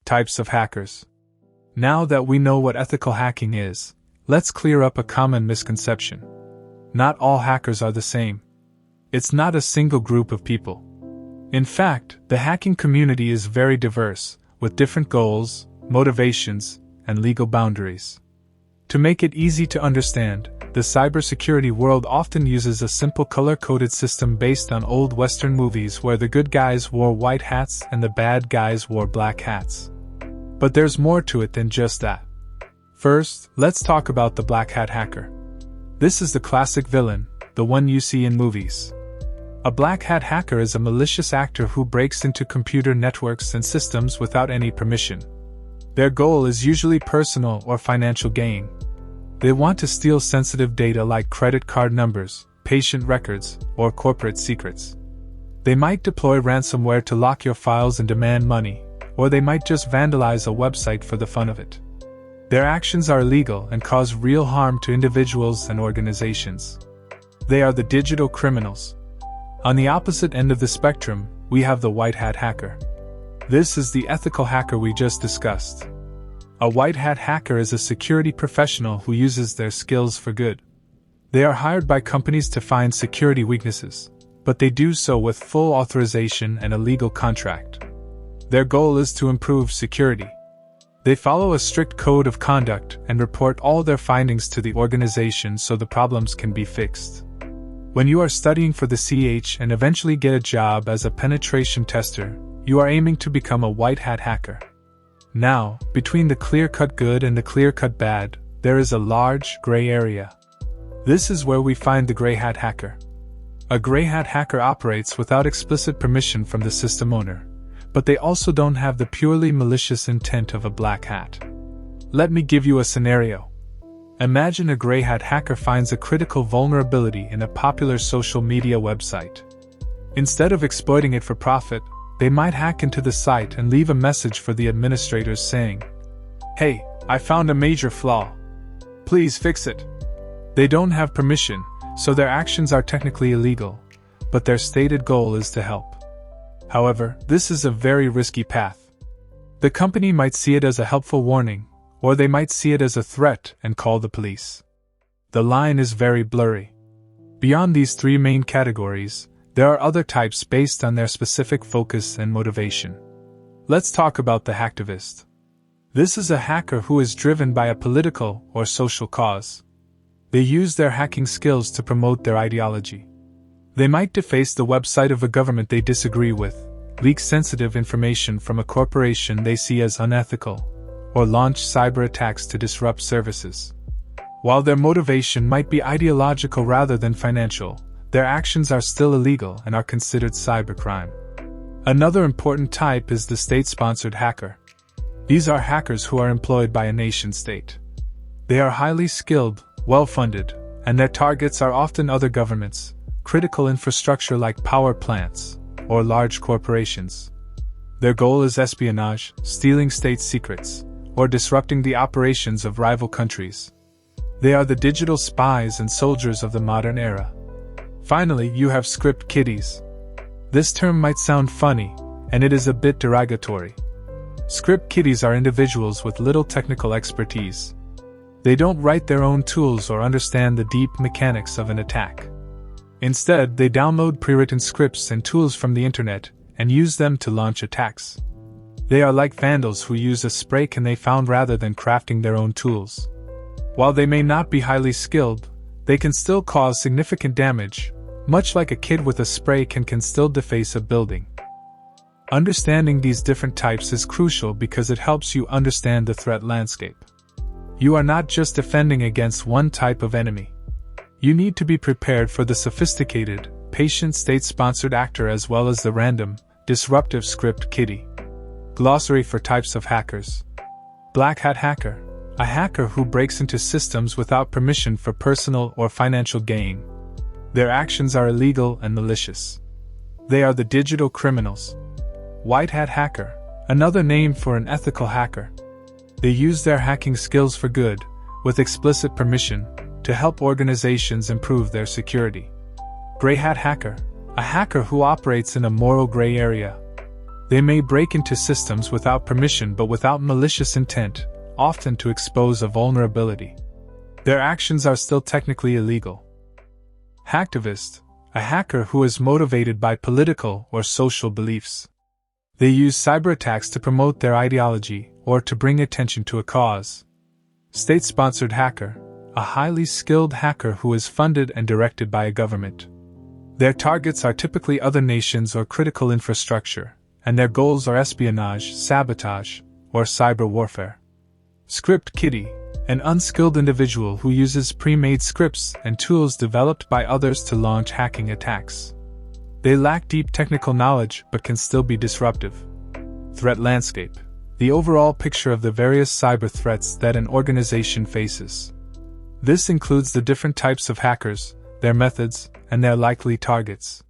Types of hackers. Now that we know what ethical hacking is, let's clear up a common misconception. Not all hackers are the same. It's not a single group of people. In fact, the hacking community is very diverse, with different goals, motivations, and legal boundaries. To make it easy to understand, the cybersecurity world often uses a simple color-coded system based on old Western movies where the good guys wore white hats and the bad guys wore black hats. But there's more to it than just that. First, let's talk about the black hat hacker. This is the classic villain, the one you see in movies. A black hat hacker is a malicious actor who breaks into computer networks and systems without any permission. Their goal is usually personal or financial gain. They want to steal sensitive data like credit card numbers, patient records, or corporate secrets. They might deploy ransomware to lock your files and demand money, or they might just vandalize a website for the fun of it. Their actions are illegal and cause real harm to individuals and organizations. They are the digital criminals. On the opposite end of the spectrum, we have the white hat hacker. This is the ethical hacker we just discussed. A white hat hacker is a security professional who uses their skills for good. They are hired by companies to find security weaknesses, but they do so with full authorization and a legal contract. Their goal is to improve security. They follow a strict code of conduct and report all their findings to the organization so the problems can be fixed. When you are studying for the CEH and eventually get a job as a penetration tester, you are aiming to become a white hat hacker. Now, between the clear-cut good and the clear-cut bad, there is a large gray area. This is where we find the gray hat hacker. A gray hat hacker operates without explicit permission from the system owner, but they also don't have the purely malicious intent of a black hat. Let me give you a scenario. Imagine a gray hat hacker finds a critical vulnerability in a popular social media website. Instead of exploiting it for profit, they might hack into the site and leave a message for the administrators saying, "Hey, I found a major flaw. Please fix it." They don't have permission, so their actions are technically illegal, but their stated goal is to help. However, this is a very risky path. The company might see it as a helpful warning, or they might see it as a threat and call the police. The line is very blurry. Beyond these three main categories, there are other types based on their specific focus and motivation. Let's talk about the hacktivist. This is a hacker who is driven by a political or social cause. They use their hacking skills to promote their ideology. They might deface the website of a government they disagree with, leak sensitive information from a corporation they see as unethical, or launch cyber attacks to disrupt services. While their motivation might be ideological rather than financial, their actions are still illegal and are considered cybercrime. Another important type is the state-sponsored hacker. These are hackers who are employed by a nation-state. They are highly skilled, well-funded, and their targets are often other governments, critical infrastructure like power plants, or large corporations. Their goal is espionage, stealing state secrets, or disrupting the operations of rival countries. They are the digital spies and soldiers of the modern era. Finally, you have script kiddies. This term might sound funny, and it is a bit derogatory. Script kiddies are individuals with little technical expertise. They don't write their own tools or understand the deep mechanics of an attack. Instead, they download pre-written scripts and tools from the internet and use them to launch attacks. They are like vandals who use a spray can they found rather than crafting their own tools. While they may not be highly skilled, they can still cause significant damage, much like a kid with a spray can still deface a building. Understanding these different types is crucial because it helps you understand the threat landscape. You are not just defending against one type of enemy. You need to be prepared for the sophisticated, patient state-sponsored actor as well as the random, disruptive script kiddie. Glossary for types of hackers. Black hat hacker. A hacker who breaks into systems without permission for personal or financial gain. Their actions are illegal and malicious. They are the digital criminals. White hat hacker. Another name for an ethical hacker. They use their hacking skills for good, with explicit permission, to help organizations improve their security. Gray hat hacker. A hacker who operates in a moral gray area. They may break into systems without permission but without malicious intent, often to expose a vulnerability. Their actions are still technically illegal. Hacktivist, a hacker who is motivated by political or social beliefs. They use cyberattacks to promote their ideology or to bring attention to a cause. State-sponsored hacker, a highly skilled hacker who is funded and directed by a government. Their targets are typically other nations or critical infrastructure, and their goals are espionage, sabotage, or cyber warfare. Script kiddie, an unskilled individual who uses pre-made scripts and tools developed by others to launch hacking attacks. They lack deep technical knowledge but can still be disruptive. Threat landscape, the overall picture of the various cyber threats that an organization faces. This includes the different types of hackers, their methods, and their likely targets.